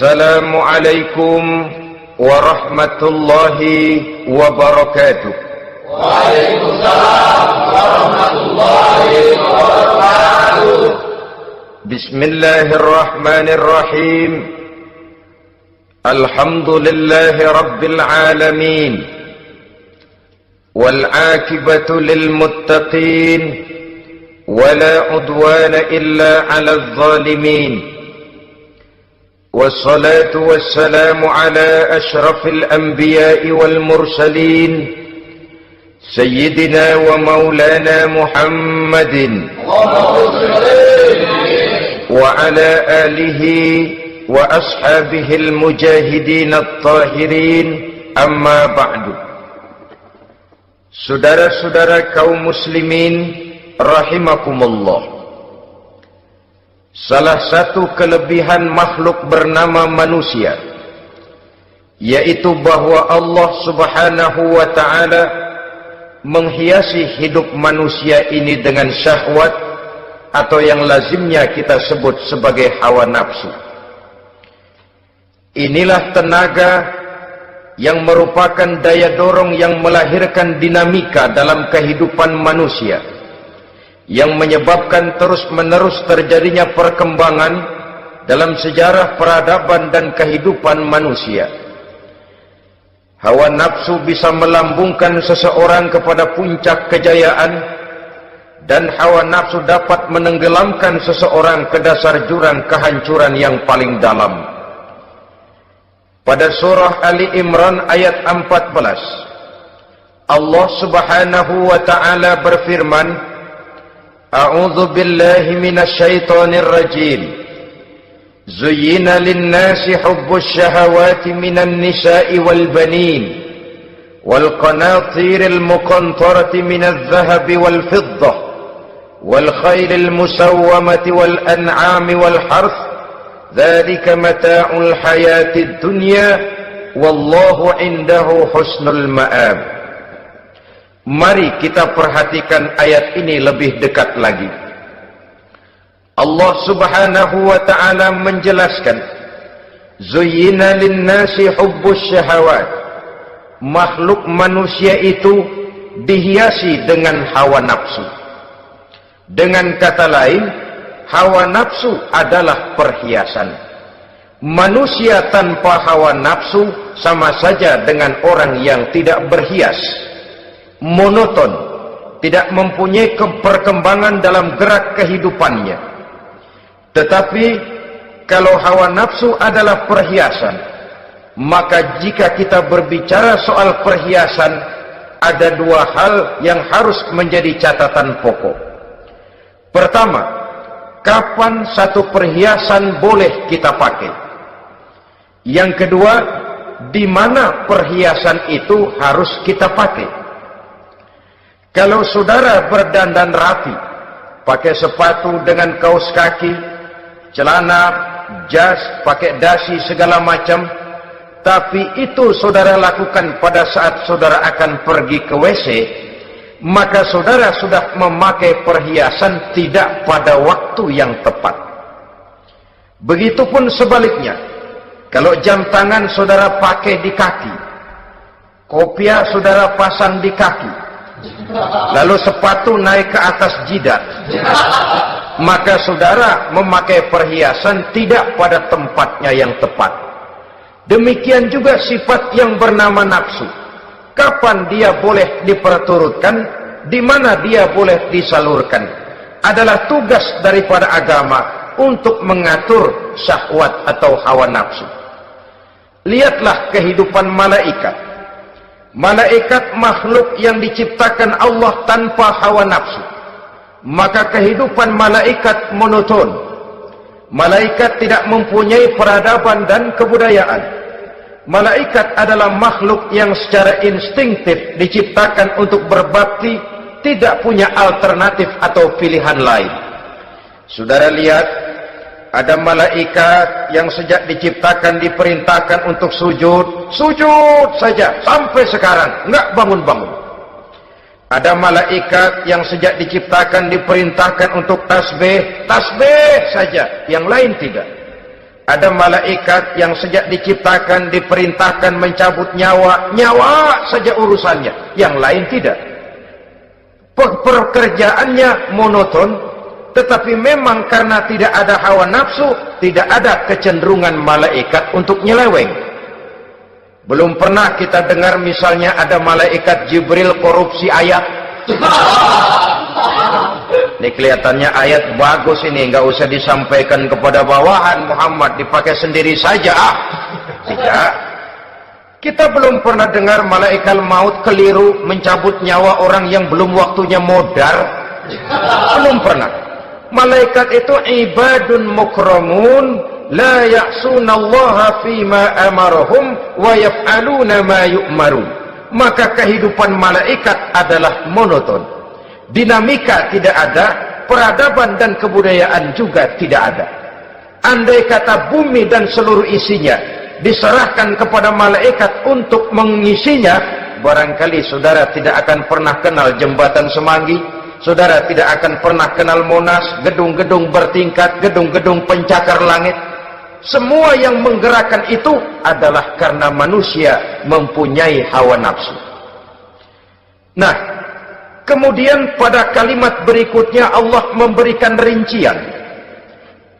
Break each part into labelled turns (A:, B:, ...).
A: Assalamualaikum warahmatullahi wabarakatuh.
B: Waalaikumsalam warahmatullahi wabarakatuh.
A: Bismillahirrahmanirrahim. Alhamdulillahi rabbil alamin. Wal akibatu lil muttaqin. Wala udwana illa 'alal zalimin. والصلاة والسلام على أشرف الأنبياء والمرسلين سيدنا ومولانا محمد وعلى آله وأصحابه المجاهدين الطاهرين أما بعد. Saudara-saudara kaum muslimin rahimakumullah, salah satu kelebihan makhluk bernama manusia, yaitu bahwa Allah subhanahu wa ta'ala menghiasi hidup manusia ini dengan syahwat, atau yang lazimnya kita sebut sebagai hawa nafsu. Inilah tenaga yang merupakan daya dorong yang melahirkan dinamika dalam kehidupan manusia, yang menyebabkan terus-menerus terjadinya perkembangan dalam sejarah peradaban dan kehidupan manusia. Hawa nafsu bisa melambungkan seseorang kepada puncak kejayaan, dan hawa nafsu dapat menenggelamkan seseorang ke dasar jurang kehancuran yang paling dalam. Pada surah Ali Imran ayat 14, Allah subhanahu wa ta'ala berfirman, A'udzu billahi minasy syaithanir rajim. Zuyyina lin-nasi hubbus syahawati minan nisa'i wal banin wal qanatiril muqantarati minadh dhahabi wal fiddah wal khaylil musawwamati wal an'ami wal harth. Dzalika mata'ul hayatid dunya wallahu 'indahu husnul ma'ab. Mari kita perhatikan ayat ini lebih dekat lagi. Allah subhanahu wa ta'ala menjelaskan, Zuyyina linnasi hubbus syahawat. Makhluk manusia itu dihiasi dengan hawa nafsu. Dengan kata lain, hawa nafsu adalah perhiasan. Manusia tanpa hawa nafsu sama saja dengan orang yang tidak berhias, monoton, tidak mempunyai perkembangan dalam gerak kehidupannya. Tetapi kalau hawa nafsu adalah perhiasan, maka jika kita berbicara soal perhiasan, ada dua hal yang harus menjadi catatan pokok. Pertama, kapan satu perhiasan boleh kita pakai? Yang kedua, di mana perhiasan itu harus kita pakai? Kalau saudara berdandan rapi, pakai sepatu dengan kaos kaki, celana, jas, pakai dasi segala macam, tapi itu saudara lakukan pada saat saudara akan pergi ke WC, maka saudara sudah memakai perhiasan tidak pada waktu yang tepat. Begitupun sebaliknya, kalau jam tangan saudara pakai di kaki, kopiah saudara pasang di kaki, lalu sepatu naik ke atas jidat, maka saudara memakai perhiasan tidak pada tempatnya yang tepat. Demikian juga sifat yang bernama nafsu. Kapan dia boleh diperturutkan, di mana dia boleh disalurkan, adalah tugas daripada agama untuk mengatur syahwat atau hawa nafsu. Lihatlah kehidupan malaikat. Malaikat makhluk yang diciptakan Allah tanpa hawa nafsu, maka kehidupan malaikat monoton. Malaikat tidak mempunyai peradaban dan kebudayaan. Malaikat adalah makhluk yang secara instinktif diciptakan untuk berbakti, tidak punya alternatif atau pilihan lain. Saudara lihat, ada malaikat yang sejak diciptakan diperintahkan untuk sujud, sujud saja sampai sekarang, enggak bangun-bangun. Ada malaikat yang sejak diciptakan diperintahkan untuk tasbih, tasbih saja, yang lain tidak. Ada malaikat yang sejak diciptakan diperintahkan mencabut nyawa, nyawa saja urusannya, yang lain tidak. Pekerjaannya monoton, tetapi memang karena tidak ada hawa nafsu, tidak ada kecenderungan malaikat untuk nyeleweng. Belum pernah kita dengar misalnya ada malaikat Jibril korupsi ayat. Ini kelihatannya ayat bagus ini, nggak usah disampaikan kepada bawahan Muhammad, dipakai sendiri saja. Tidak. Kita belum pernah dengar malaikat maut keliru mencabut nyawa orang yang belum waktunya modar. Belum pernah. Malaikat itu ibadun mukramun, la ya'sunallaha fima amarahum wa yaf'aluna ma yu'marun. Maka kehidupan malaikat adalah monoton. Dinamika tidak ada, peradaban dan kebudayaan juga tidak ada. Andai kata bumi dan seluruh isinya diserahkan kepada malaikat untuk mengisinya, barangkali saudara tidak akan pernah kenal jembatan Semanggi, saudara tidak akan pernah kenal Monas, gedung-gedung bertingkat, gedung-gedung pencakar langit. Semua yang menggerakkan itu adalah karena manusia mempunyai hawa nafsu. Nah, kemudian pada kalimat berikutnya Allah memberikan rincian.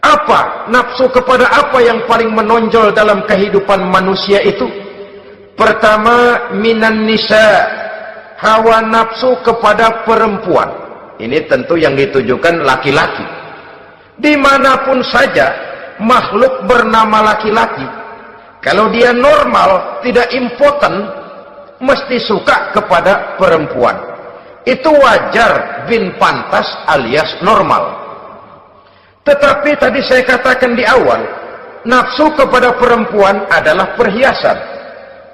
A: Apa nafsu kepada apa yang paling menonjol dalam kehidupan manusia itu? Pertama, minan nisa, hawa nafsu kepada perempuan. Ini tentu yang ditujukan laki-laki. Dimanapun saja makhluk bernama laki-laki, kalau dia normal, tidak impoten, mesti suka kepada perempuan. Itu wajar, bin pantas alias normal. Tetapi tadi saya katakan di awal, nafsu kepada perempuan adalah perhiasan.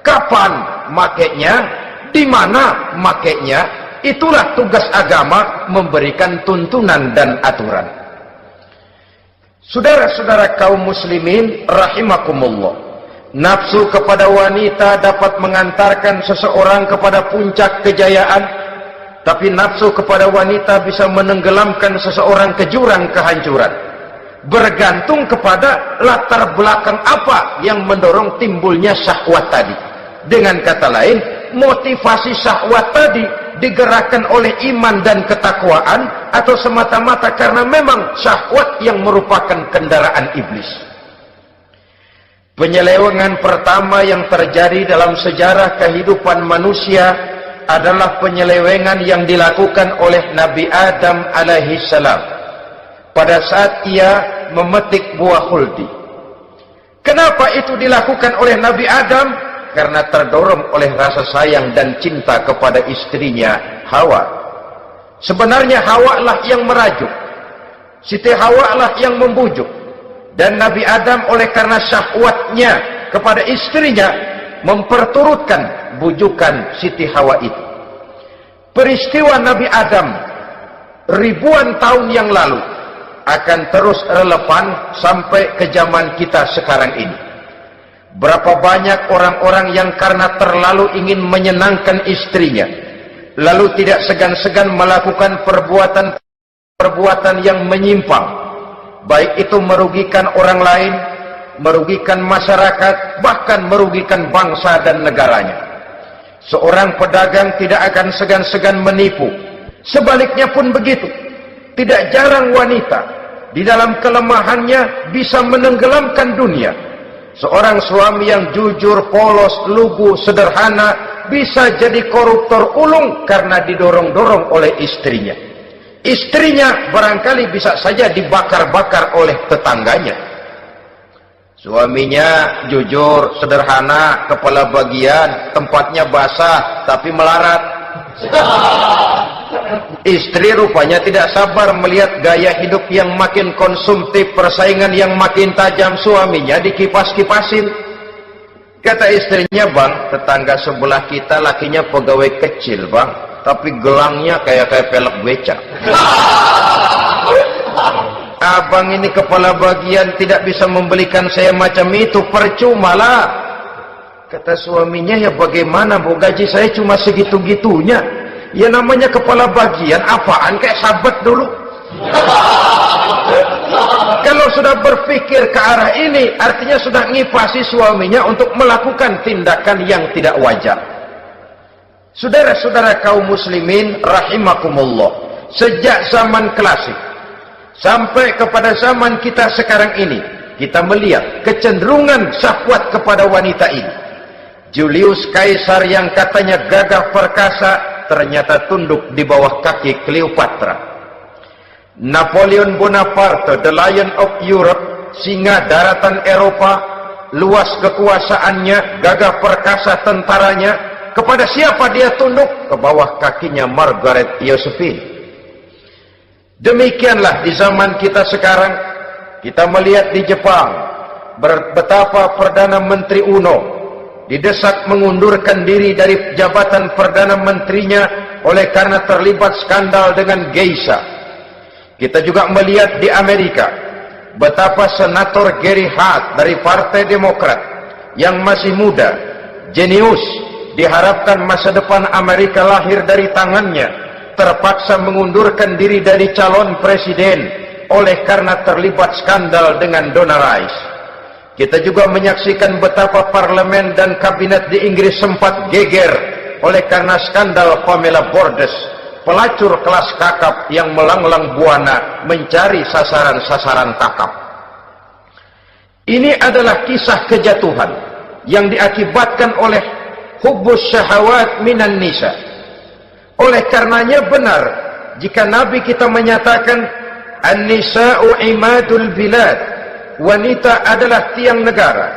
A: Kapan makainya, di mana makainya, itulah tugas agama memberikan tuntunan dan aturan. Saudara-saudara kaum muslimin rahimakumullah, nafsu kepada wanita dapat mengantarkan seseorang kepada puncak kejayaan, tapi nafsu kepada wanita bisa menenggelamkan seseorang ke jurang kehancuran. Bergantung kepada latar belakang apa yang mendorong timbulnya syahwat tadi. Dengan kata lain, motivasi syahwat tadi digerakkan oleh iman dan ketakwaan, atau semata-mata karena memang syahwat yang merupakan kendaraan iblis. Penyelewengan pertama yang terjadi dalam sejarah kehidupan manusia adalah penyelewengan yang dilakukan oleh Nabi Adam alaihissalam pada saat ia memetik buah khuldi. Kenapa itu dilakukan oleh Nabi Adam? Karena terdorong oleh rasa sayang dan cinta kepada istrinya Hawa. Sebenarnya Hawa lah yang merajuk, Siti Hawa lah yang membujuk, dan Nabi Adam oleh karena syahwatnya kepada istrinya memperturutkan bujukan Siti Hawa itu. Peristiwa Nabi Adam ribuan tahun yang lalu akan terus relevan sampai ke zaman kita sekarang ini. Berapa banyak orang-orang yang karena terlalu ingin menyenangkan istrinya, lalu tidak segan-segan melakukan perbuatan yang menyimpang, baik itu merugikan orang lain, merugikan masyarakat, bahkan merugikan bangsa dan negaranya. Seorang pedagang tidak akan segan-segan menipu, sebaliknya pun begitu. Tidak jarang wanita di dalam kelemahannya bisa menenggelamkan dunia. Seorang suami yang jujur, polos, lugu, sederhana bisa jadi koruptor ulung karena didorong-dorong oleh istrinya. Istrinya barangkali bisa saja dibakar-bakar oleh tetangganya. Suaminya jujur, sederhana, kepala bagian, tempatnya basah tapi melarat. Istri rupanya tidak sabar melihat gaya hidup yang makin konsumtif, persaingan yang makin tajam. Suaminya dikipas-kipasin. Kata istrinya, "Bang, tetangga sebelah kita lakinya pegawai kecil, Bang, tapi gelangnya kayak pelek becak. Abang ini kepala bagian tidak bisa membelikan saya macam itu, percuma lah." Kata suaminya, "Ya bagaimana, Bu, gaji saya cuma segitu-gitunya. Ya namanya kepala bagian, apaan, kayak sahabat dulu." Kalau sudah berpikir ke arah ini, artinya sudah ngipasi suaminya untuk melakukan tindakan yang tidak wajar. Saudara-saudara kaum muslimin rahimakumullah, sejak zaman klasik sampai kepada zaman kita sekarang ini, kita melihat kecenderungan syahwat kepada wanita ini. Julius Caesar yang katanya gagah perkasa, ternyata tunduk di bawah kaki Cleopatra. Napoleon Bonaparte, the Lion of Europe, singa daratan Eropa, luas kekuasaannya, gagah perkasa tentaranya, kepada siapa dia tunduk? Ke bawah kakinya Margaret Josephine. Demikianlah di zaman kita sekarang, kita melihat di Jepang, betapa Perdana Menteri Uno didesak mengundurkan diri dari jabatan Perdana Menterinya oleh karena terlibat skandal dengan geisha. Kita juga melihat di Amerika, betapa Senator Gary Hart dari Partai Demokrat yang masih muda, jenius, diharapkan masa depan Amerika lahir dari tangannya, terpaksa mengundurkan diri dari calon presiden oleh karena terlibat skandal dengan Donna Rice. Kita juga menyaksikan betapa parlemen dan kabinet di Inggris sempat geger oleh karena skandal Pamela Bordes, pelacur kelas kakap yang melanglang buana mencari sasaran-sasaran kakap. Ini adalah kisah kejatuhan yang diakibatkan oleh hubbus syahawat minan nisa. Oleh karenanya benar jika Nabi kita menyatakan an-nisa'u imadul bilad, wanita adalah tiang negara.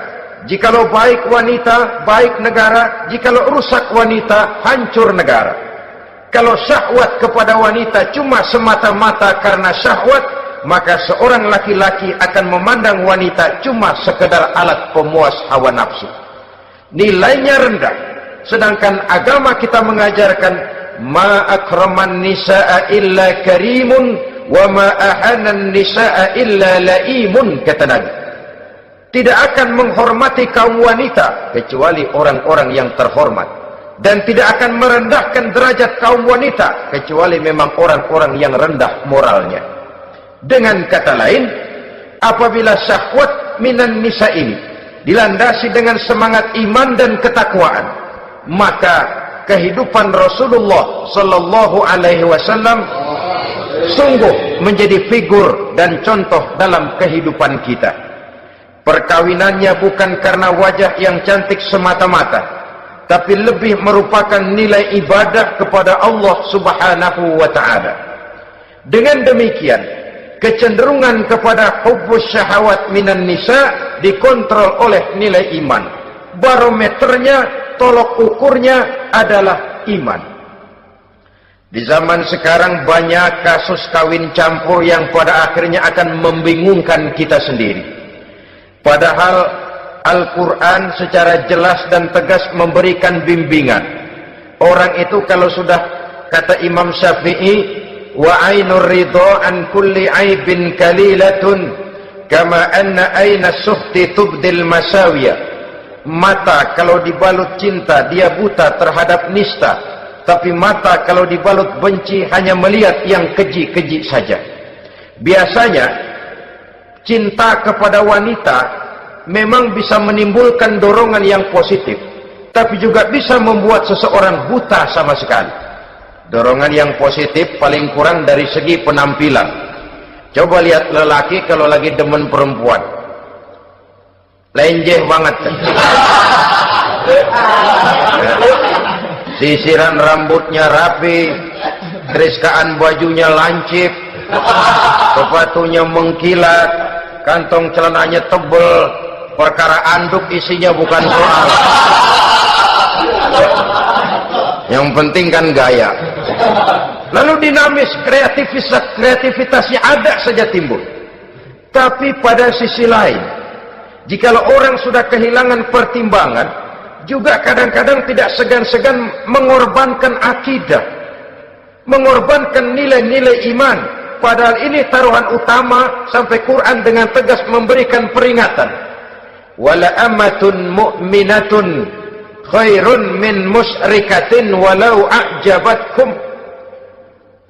A: Jikalau baik wanita, baik negara. Jikalau rusak wanita, hancur negara. Kalau syahwat kepada wanita cuma semata-mata karena syahwat, maka seorang laki-laki akan memandang wanita cuma sekedar alat pemuas hawa nafsu. Nilainya rendah. Sedangkan agama kita mengajarkan ma akraman nisaa illa karimun wa ma ahanan nisaa illa laimun, kata Nabi. Tidak akan menghormati kaum wanita kecuali orang-orang yang terhormat, dan tidak akan merendahkan derajat kaum wanita kecuali memang orang-orang yang rendah moralnya. Dengan kata lain, apabila syahwat minan nisa ini dilandasi dengan semangat iman dan ketakwaan, maka kehidupan Rasulullah sallallahu alaihi wasallam sungguh menjadi figur dan contoh dalam kehidupan kita. Perkawinannya bukan karena wajah yang cantik semata-mata, tapi lebih merupakan nilai ibadah kepada Allah subhanahu wa ta'ala. Dengan demikian, kecenderungan kepada hubbus syahawat minan nisa dikontrol oleh nilai iman. Barometernya, tolok ukurnya adalah iman. Di zaman sekarang banyak kasus kawin campur yang pada akhirnya akan membingungkan kita sendiri. Padahal Al-Quran secara jelas dan tegas memberikan bimbingan. Orang itu kalau sudah, kata Imam Syafi'i, wa ainur ridha an kulli aibin kalilatun kama anna aina suhti tubdil masawiya. Mata kalau dibalut cinta dia buta terhadap nista, tapi mata kalau dibalut benci hanya melihat yang keji-keji saja. Biasanya cinta kepada wanita memang bisa menimbulkan dorongan yang positif, tapi juga bisa membuat seseorang buta sama sekali. Dorongan yang positif paling kurang dari segi penampilan. Coba lihat lelaki kalau lagi demen perempuan, lenjeh banget kan? Sisiran rambutnya rapi, keriskaan bajunya lancip, sepatunya mengkilat, kantong celananya tebel, perkara anduk isinya bukan soal. Yang penting kan gaya. Lalu dinamis, kreativitasnya ada saja timbul. Tapi pada sisi lain, jikalau orang sudah kehilangan pertimbangan, juga kadang-kadang tidak segan-segan mengorbankan akidah, mengorbankan nilai-nilai iman. Padahal ini taruhan utama, sampai Quran dengan tegas memberikan peringatan. Wala amatun mu'minatun khairun min musyrikatin walau a'jabatkum.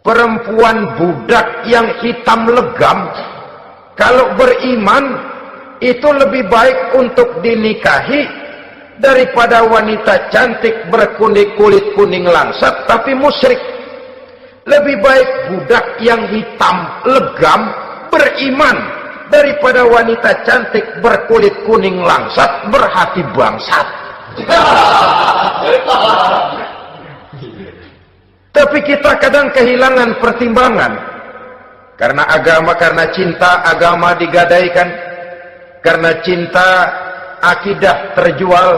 A: Perempuan budak yang hitam legam Kalau beriman itu lebih baik untuk dinikahi daripada wanita cantik berkulit kuning langsat tapi musyrik. Lebih baik budak yang hitam legam beriman daripada wanita cantik berkulit kuning langsat berhati bangsat. Tapi kita kadang kehilangan pertimbangan karena agama, karena cinta agama digadaikan, karena cinta akidah terjual,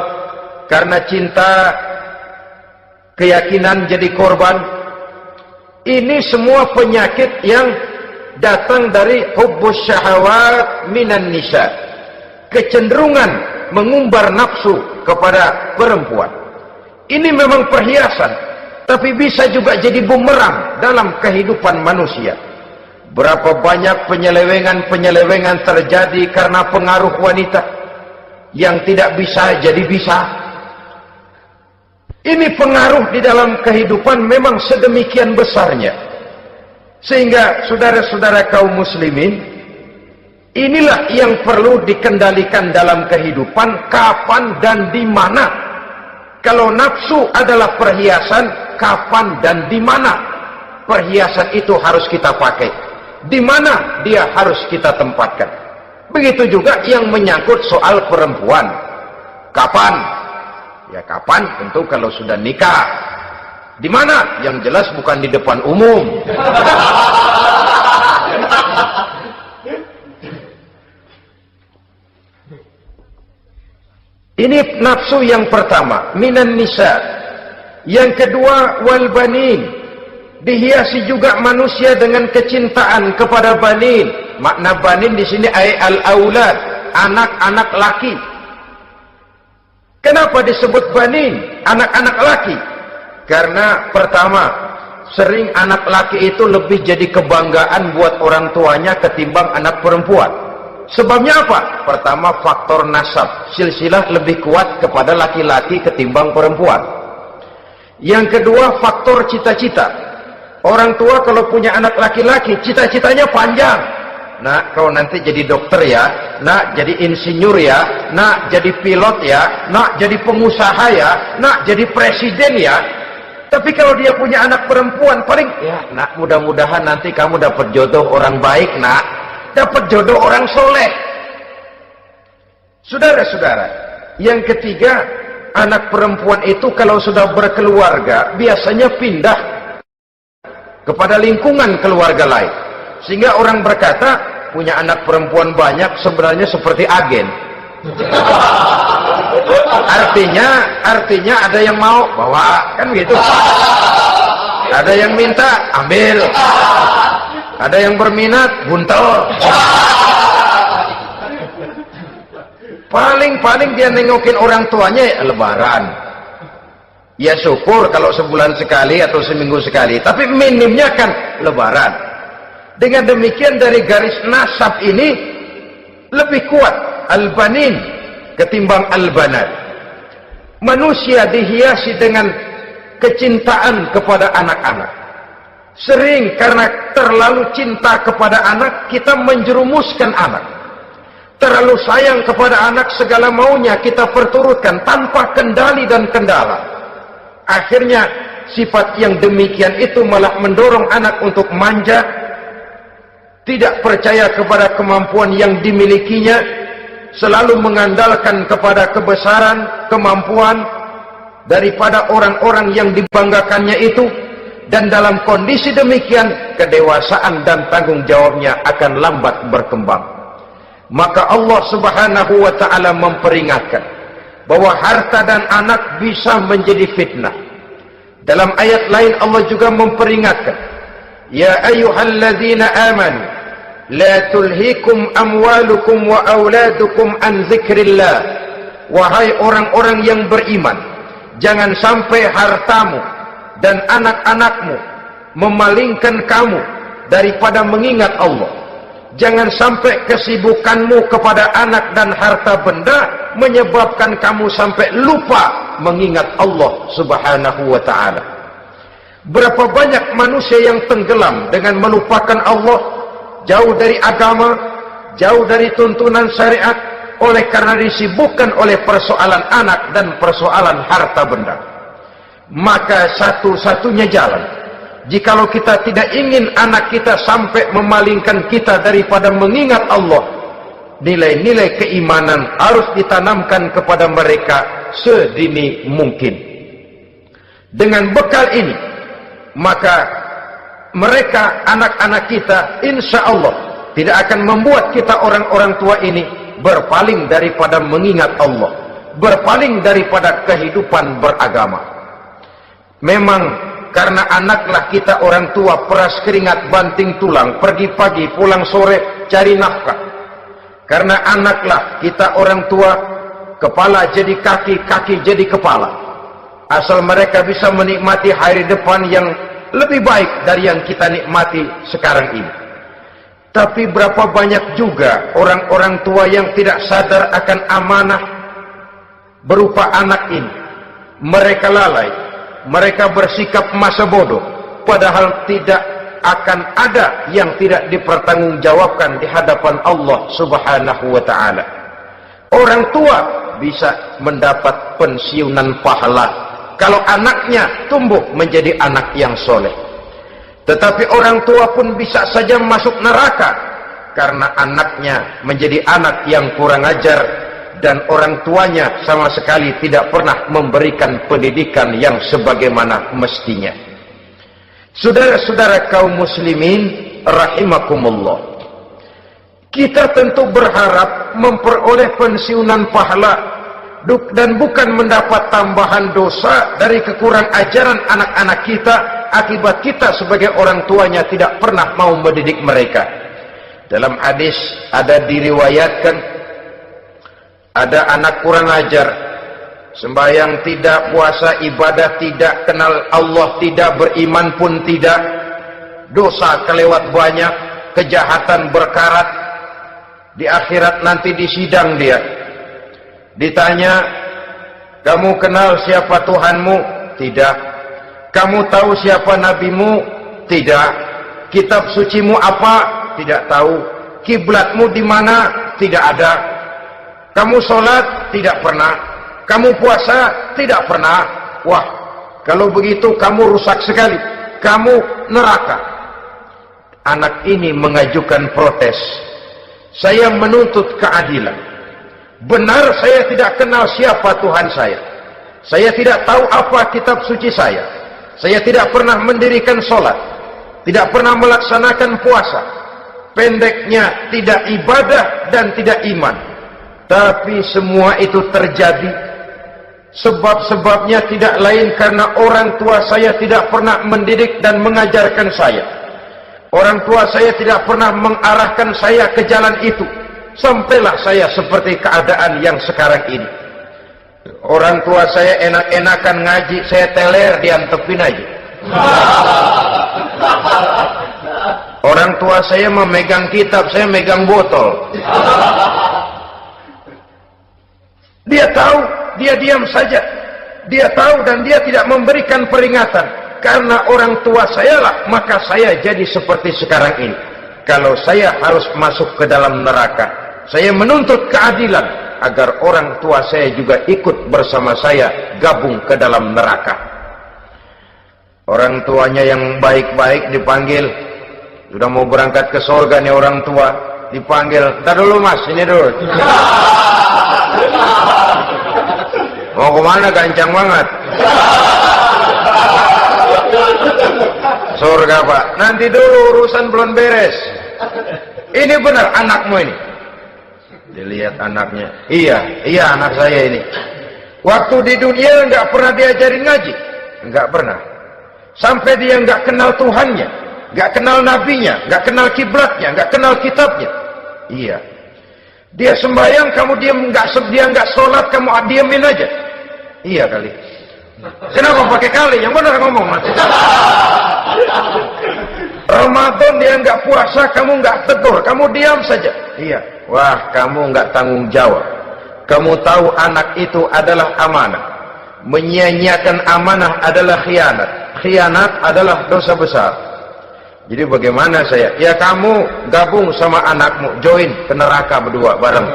A: karena cinta keyakinan jadi korban. Ini semua penyakit yang datang dari hubbus syahawat minan nisa, kecenderungan mengumbar nafsu kepada perempuan. Ini memang perhiasan, tapi bisa juga jadi bumerang dalam kehidupan manusia. Berapa banyak penyelewengan terjadi karena pengaruh wanita yang tidak bisa jadi bisa. Ini pengaruh di dalam kehidupan memang sedemikian besarnya, sehingga saudara-saudara kaum muslimin, inilah yang perlu dikendalikan dalam kehidupan, kapan dan di mana. Kalau nafsu adalah perhiasan, kapan dan di mana perhiasan itu harus kita pakai, di mana dia harus kita tempatkan. Begitu juga yang menyangkut soal perempuan. Kapan? Ya kapan? Tentu kalau sudah nikah. Di mana? Yang jelas bukan di depan umum. Ini nafsu yang pertama, minan nisa. Yang kedua, wal banin. Dihiasi juga manusia dengan kecintaan kepada banin. Makna banin di sini ay al-aulad, anak-anak laki. Kenapa disebut banin, anak-anak laki? Karena pertama, sering anak laki itu lebih jadi kebanggaan buat orang tuanya ketimbang anak perempuan. Sebabnya apa? Pertama, faktor nasab, silsilah lebih kuat kepada laki-laki ketimbang perempuan. Yang kedua, faktor cita-cita. Orang tua kalau punya anak laki-laki, cita-citanya panjang. Nak, kau nanti jadi dokter ya, nak jadi insinyur ya, nak jadi pilot ya, nak jadi pengusaha ya, nak jadi presiden ya. Tapi kalau dia punya anak perempuan, paling ya nak, mudah-mudahan nanti kamu dapat jodoh orang baik nak, dapat jodoh orang soleh. Saudara-saudara, yang ketiga, anak perempuan itu kalau sudah berkeluarga biasanya pindah kepada lingkungan keluarga lain, sehingga orang berkata punya anak perempuan banyak sebenarnya seperti agen. Artinya ada yang mau bawa, kan gitu. Ada yang minta ambil, ada yang berminat buntel. Paling dia nengokin orang tuanya ya lebaran. Ya syukur kalau sebulan sekali atau seminggu sekali, tapi minimnya kan lebaran. Dengan demikian dari garis nasab ini lebih kuat al-banin ketimbang al-banat. Manusia dihiasi dengan kecintaan kepada anak-anak. Sering karena terlalu cinta kepada anak, kita menjerumuskan anak. Terlalu sayang kepada anak, segala maunya kita perturutkan tanpa kendali dan kendala. Akhirnya sifat yang demikian itu malah mendorong anak untuk manja, tidak percaya kepada kemampuan yang dimilikinya, selalu mengandalkan kepada kebesaran, kemampuan daripada orang-orang yang dibanggakannya itu, dan dalam kondisi demikian kedewasaan dan tanggung jawabnya akan lambat berkembang. Maka Allah Subhanahu wa ta'ala memperingatkan bahwa harta dan anak bisa menjadi fitnah. Dalam ayat lain Allah juga memperingatkan, ya ayyuhalladzina amanu la tulhikum amwalukum wa auladukum an dzikrillah. Wahai orang-orang yang beriman, jangan sampai hartamu dan anak-anakmu memalingkan kamu daripada mengingat Allah. Jangan sampai kesibukanmu kepada anak dan harta benda menyebabkan kamu sampai lupa mengingat Allah Subhanahu wa ta'ala. Berapa banyak manusia yang tenggelam dengan melupakan Allah, jauh dari agama, jauh dari tuntunan syariat, oleh karena disibukkan oleh persoalan anak dan persoalan harta benda. Maka satu-satunya jalan, jikalau kita tidak ingin anak kita sampai memalingkan kita daripada mengingat Allah, nilai-nilai keimanan harus ditanamkan kepada mereka sedini mungkin. Dengan bekal ini, maka mereka, anak-anak kita, insya Allah tidak akan membuat kita orang-orang tua ini berpaling daripada mengingat Allah, berpaling daripada kehidupan beragama. Memang karena anaklah kita orang tua peras keringat banting tulang, pergi pagi pulang sore cari nafkah. Karena anaklah kita orang tua, kepala jadi kaki, kaki jadi kepala. Asal mereka bisa menikmati hari depan yang lebih baik dari yang kita nikmati sekarang ini. Tapi berapa banyak juga orang-orang tua yang tidak sadar akan amanah berupa anak ini. Mereka lalai, mereka bersikap masa bodoh, padahal tidak akan ada yang tidak dipertanggungjawabkan di hadapan Allah Subhanahu wa ta'ala. Orang tua bisa mendapat pensiunan pahala kalau anaknya tumbuh menjadi anak yang soleh. Tetapi orang tua pun bisa saja masuk neraka karena anaknya menjadi anak yang kurang ajar dan orang tuanya sama sekali tidak pernah memberikan pendidikan yang sebagaimana mestinya. Saudara-saudara kaum muslimin rahimakumullah, kita tentu berharap memperoleh pensiunan pahala dan bukan mendapat tambahan dosa dari kekurang ajaran anak-anak kita akibat kita sebagai orang tuanya tidak pernah mau mendidik mereka. Dalam hadis ada diriwayatkan, ada anak kurang ajar, sembahyang tidak, puasa ibadah tidak, kenal Allah tidak, beriman pun tidak, dosa kelewat banyak, kejahatan berkarat. Di akhirat nanti disidang dia, ditanya, kamu kenal siapa Tuhanmu? Tidak. Kamu tahu siapa nabimu? Tidak. Kitab sucimu apa? Tidak tahu. Kiblatmu di mana? Tidak ada. Kamu sholat? Tidak pernah. Kamu puasa? Tidak pernah. Wah, kalau begitu kamu rusak sekali. Kamu neraka. Anak ini mengajukan protes. Saya menuntut keadilan. Benar saya tidak kenal siapa Tuhan saya. Saya tidak tahu apa kitab suci saya. Saya tidak pernah mendirikan sholat. Tidak pernah melaksanakan puasa. Pendeknya tidak ibadah dan tidak iman. Tapi semua itu terjadi sebab-sebabnya tidak lain karena orang tua saya tidak pernah mendidik dan mengajarkan saya. Orang tua saya tidak pernah mengarahkan saya ke jalan itu. Sampailah saya seperti keadaan yang sekarang ini. Orang tua saya enak-enakan ngaji, saya teler diantepin aja. Orang tua saya memegang kitab, saya megang botol. Dia tahu, dia diam saja. Dia tahu dan dia tidak memberikan peringatan. Karena orang tua saya lah, maka saya jadi seperti sekarang ini. Kalau saya harus masuk ke dalam neraka, saya menuntut keadilan agar orang tua saya juga ikut bersama saya gabung ke dalam neraka. Orang tuanya yang baik-baik dipanggil, sudah mau berangkat ke surga nih orang tua, dipanggil, "Ntar dulu mas, ini dulu." Mau kemana? Gancang banget. Surga pak, nanti dulu urusan belum beres. Ini benar anakmu ini. Dilihat anaknya, iya anak saya ini. Waktu di dunia nggak pernah diajarin ngaji, nggak pernah. Sampai dia nggak kenal Tuhannya, nggak kenal nabinya, nggak kenal kiblatnya, nggak kenal kitabnya. Iya. Dia sembahyang, kamu diam, dia nggak sholat, kamu diamin aja. Iya kali. Kenapa pakai kali? Yang benar ngomong mas. Ramadan dia nggak puasa, kamu nggak tegur, kamu diam saja. Iya. Wah, kamu nggak tanggung jawab. Kamu tahu anak itu adalah amanah. Menyia-nyiakan amanah adalah khianat. Khianat adalah dosa besar. Jadi bagaimana saya? Ya kamu gabung sama anakmu, join ke neraka berdua bareng.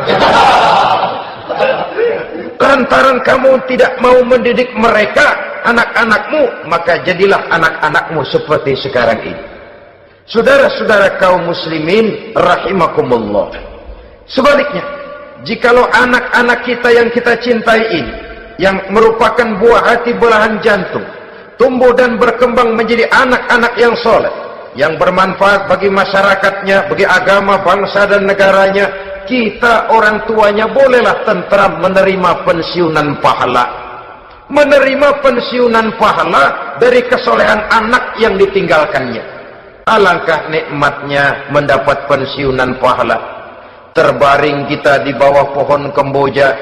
A: Lantaran kamu tidak mau mendidik mereka, anak-anakmu, maka jadilah anak-anakmu seperti sekarang ini. Saudara-saudara kaum muslimin rahimakumullah. Sebaliknya, jikalau anak-anak kita yang kita cintai ini, yang merupakan buah hati belahan jantung, tumbuh dan berkembang menjadi anak-anak yang soleh, yang bermanfaat bagi masyarakatnya, bagi agama, bangsa dan negaranya, kita orang tuanya bolehlah tentram menerima pensiunan pahala. Menerima pensiunan pahala dari kesolehan anak yang ditinggalkannya. Alangkah nikmatnya mendapat pensiunan pahala. Terbaring kita di bawah pohon kemboja,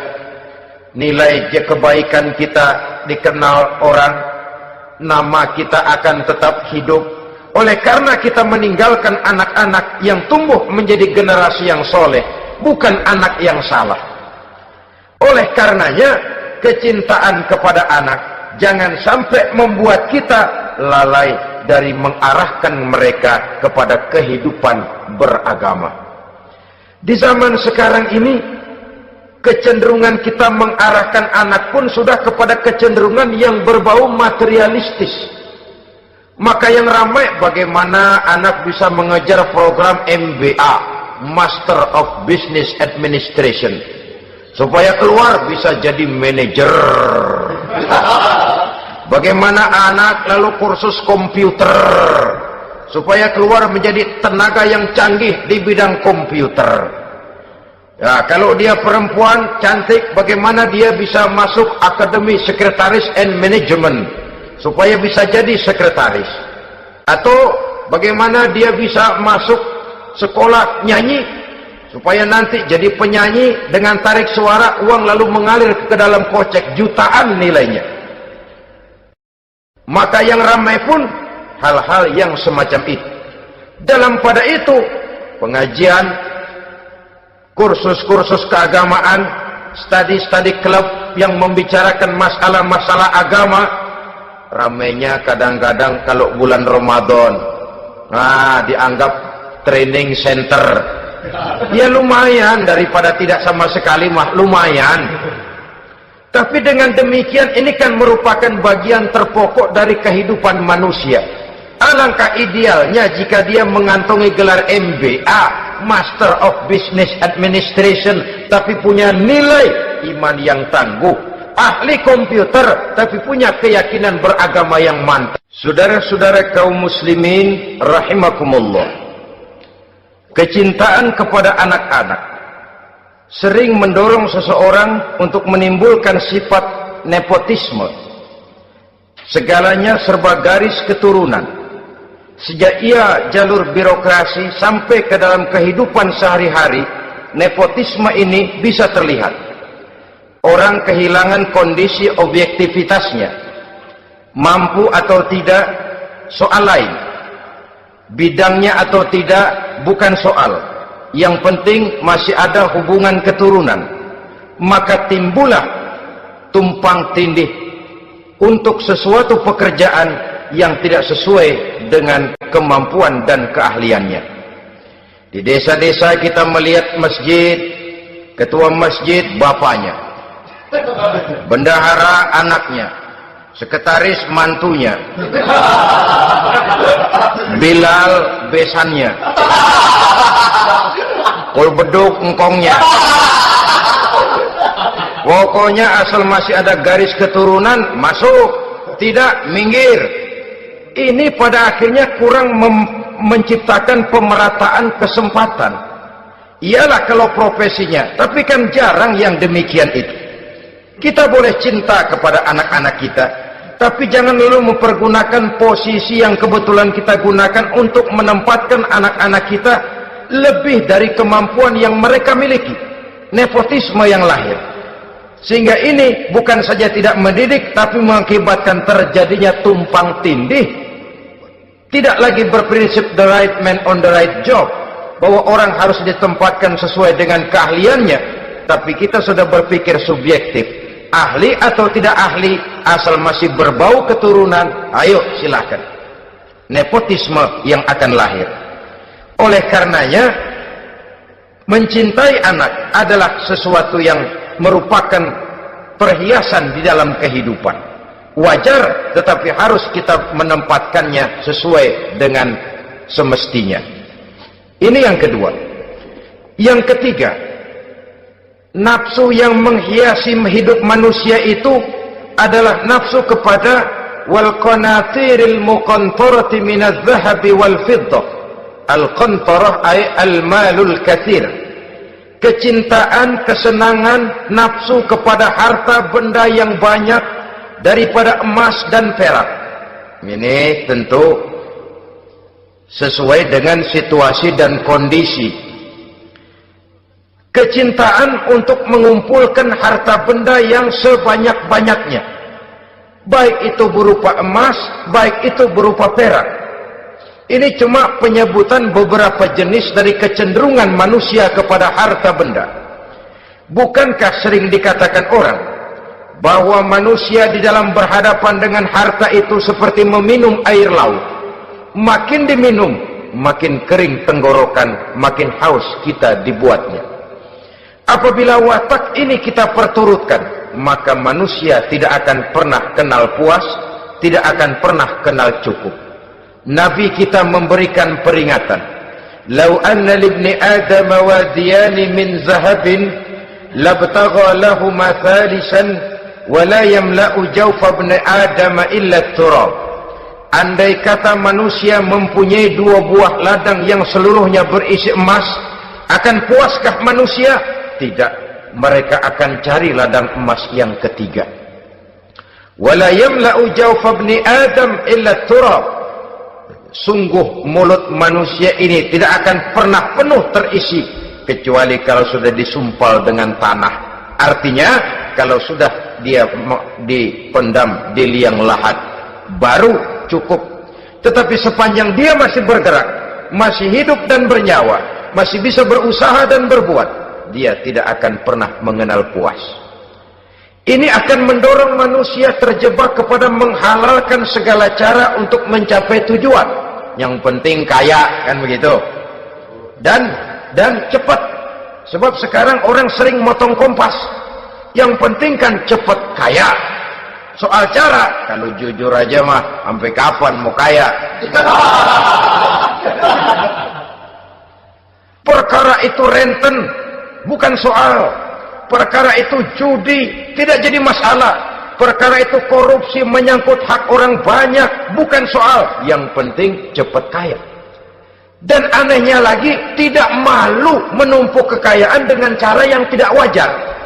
A: nilai kebaikan kita dikenal orang, nama kita akan tetap hidup. Oleh karena kita meninggalkan anak-anak yang tumbuh menjadi generasi yang soleh, bukan anak yang salah. Oleh karenanya, kecintaan kepada anak jangan sampai membuat kita lalai dari mengarahkan mereka kepada kehidupan beragama. Di zaman sekarang ini, kecenderungan kita mengarahkan anak pun sudah kepada kecenderungan yang berbau materialistis. Maka yang ramai bagaimana anak bisa mengejar program MBA, Master of Business Administration, supaya keluar bisa jadi manajer. Bagaimana anak lalu kursus komputer, supaya keluar menjadi tenaga yang canggih di bidang komputer. Ya, kalau dia perempuan cantik, bagaimana dia bisa masuk akademi sekretaris and management, supaya bisa jadi sekretaris. Atau bagaimana dia bisa masuk sekolah nyanyi, supaya nanti jadi penyanyi dengan tarik suara, uang lalu mengalir ke dalam kocek jutaan nilainya. Maka yang ramai pun hal-hal yang semacam itu. Dalam pada itu, pengajian, kursus-kursus keagamaan, studi-studi klub yang membicarakan masalah-masalah agama, ramainya kadang-kadang kalau bulan Ramadan, dianggap training center. Ya lumayan, daripada tidak sama sekali mah lumayan. Tapi dengan demikian ini kan merupakan bagian terpokok dari kehidupan manusia. Alangkah idealnya jika dia mengantongi gelar MBA, Master of Business Administration, tapi punya nilai iman yang tangguh, ahli komputer, tapi punya keyakinan beragama yang mantap. Saudara-saudara kaum muslimin rahimakumullah, kecintaan kepada anak-anak sering mendorong seseorang untuk menimbulkan sifat nepotisme. Segalanya serba garis keturunan. Sejak ia jalur birokrasi sampai ke dalam kehidupan sehari-hari, nepotisme ini bisa terlihat. Orang kehilangan kondisi objektivitasnya. Mampu atau tidak, soal lain. Bidangnya atau tidak, bukan soal. Yang penting masih ada hubungan keturunan. Maka timbullah tumpang tindih untuk sesuatu pekerjaan yang tidak sesuai dengan kemampuan dan keahliannya. Di desa-desa kita melihat masjid, ketua masjid bapaknya, bendahara anaknya, sekretaris mantunya, Bilal besannya, kul beduk engkongnya. Pokoknya asal masih ada garis keturunan, masuk, tidak minggir. Ini pada akhirnya kurang menciptakan pemerataan kesempatan. Iyalah kalau profesinya, tapi kan jarang yang demikian itu. Kita boleh cinta kepada anak-anak kita, tapi jangan lalu mempergunakan posisi yang kebetulan kita gunakan untuk menempatkan anak-anak kita lebih dari kemampuan yang mereka miliki. Nepotisme yang lahir. Sehingga ini bukan saja tidak mendidik, tapi mengakibatkan terjadinya tumpang tindih. Tidak lagi berprinsip the right man on the right job, bahwa orang harus ditempatkan sesuai dengan keahliannya, tapi kita sudah berpikir subjektif. Ahli atau tidak ahli, asal masih berbau keturunan, ayo silakan. nepotisme yang akan lahir. Oleh karenanya, mencintai anak adalah sesuatu yang merupakan perhiasan di dalam kehidupan. Wajar, tetapi harus kita menempatkannya sesuai dengan semestinya. Ini yang kedua. Yang ketiga, nafsu yang menghiasi hidup manusia itu adalah nafsu kepada wal qanatiril muqantarati minadh dhahabi wal fiddah. Al-qantarah ay al-malul katsir. Kecintaan, kesenangan, nafsu kepada harta benda yang banyak daripada emas dan perak. Ini tentu sesuai dengan situasi dan kondisi. Kecintaan untuk mengumpulkan harta benda yang sebanyak-banyaknya, baik itu berupa emas, baik itu berupa perak. Ini cuma penyebutan beberapa jenis dari kecenderungan manusia kepada harta benda. Bukankah sering dikatakan orang bahwa manusia di dalam berhadapan dengan harta itu seperti meminum air laut? Makin diminum, makin kering tenggorokan, makin haus kita dibuatnya. Apabila watak ini kita perturutkan, maka manusia tidak akan pernah kenal puas, tidak akan pernah kenal cukup. Nabi kita memberikan peringatan, "Lau anna libni Adam wadiyani min zahabin labtagha lahuma thalisan wa la yamla'u jawfa ibni Adam illa turab." Andai kata manusia mempunyai dua buah ladang yang seluruhnya berisi emas, akan puaskah manusia? Tidak, mereka akan cari ladang emas yang ketiga. Wala yamla'u jawfa ibni Adam illa turab. Sungguh mulut manusia ini tidak akan pernah penuh terisi kecuali kalau sudah disumpal dengan tanah. Artinya kalau sudah dia dipendam di liang lahat baru cukup. Tetapi sepanjang dia masih bergerak, masih hidup dan bernyawa, masih bisa berusaha dan berbuat, dia tidak akan pernah mengenal puas. Ini akan mendorong manusia terjebak kepada menghalalkan segala cara untuk mencapai tujuan. Yang penting kaya, kan begitu. Dan cepat. Sebab sekarang orang sering motong kompas. Yang penting kan cepat kaya. Soal cara, kalau jujur aja mah, sampai kapan mau kaya? Perkara itu renten, bukan soal. Perkara itu judi, tidak jadi masalah. Perkara itu korupsi, menyangkut hak orang banyak, bukan soal. Yang penting cepat kaya. Dan anehnya lagi, tidak malu menumpuk kekayaan dengan cara yang tidak wajar.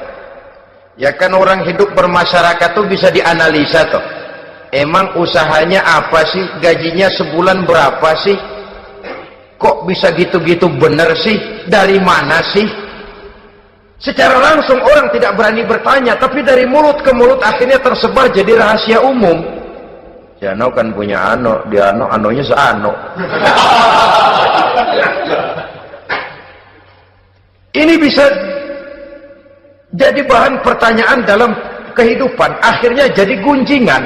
A: Ya kan orang hidup bermasyarakat tuh bisa dianalisa toh. Emang usahanya apa sih? Gajinya sebulan berapa sih? Kok bisa gitu-gitu bener sih? Dari mana sih? Secara langsung orang tidak berani bertanya, tapi dari mulut ke mulut akhirnya tersebar jadi rahasia umum. Si Ano kan punya Ano, dia Anonya seano. Ini bisa jadi bahan pertanyaan dalam kehidupan, akhirnya jadi gunjingan.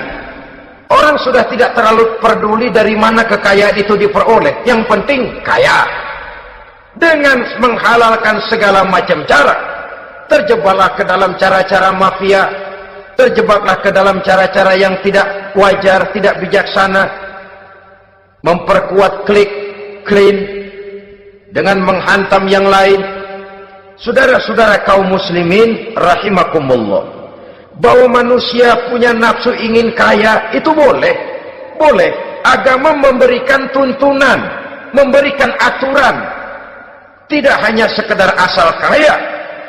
A: Orang sudah tidak terlalu peduli dari mana kekayaan itu diperoleh, yang penting kaya. Dengan menghalalkan segala macam cara, terjebaklah ke dalam cara-cara mafia, terjebaklah ke dalam cara-cara yang tidak wajar, tidak bijaksana, memperkuat klik, clean, dengan menghantam yang lain. Saudara-saudara kaum muslimin rahimakumullah, bahwa manusia punya nafsu ingin kaya itu boleh. Boleh. Agama memberikan tuntunan, memberikan aturan. Tidak hanya sekedar asal kaya,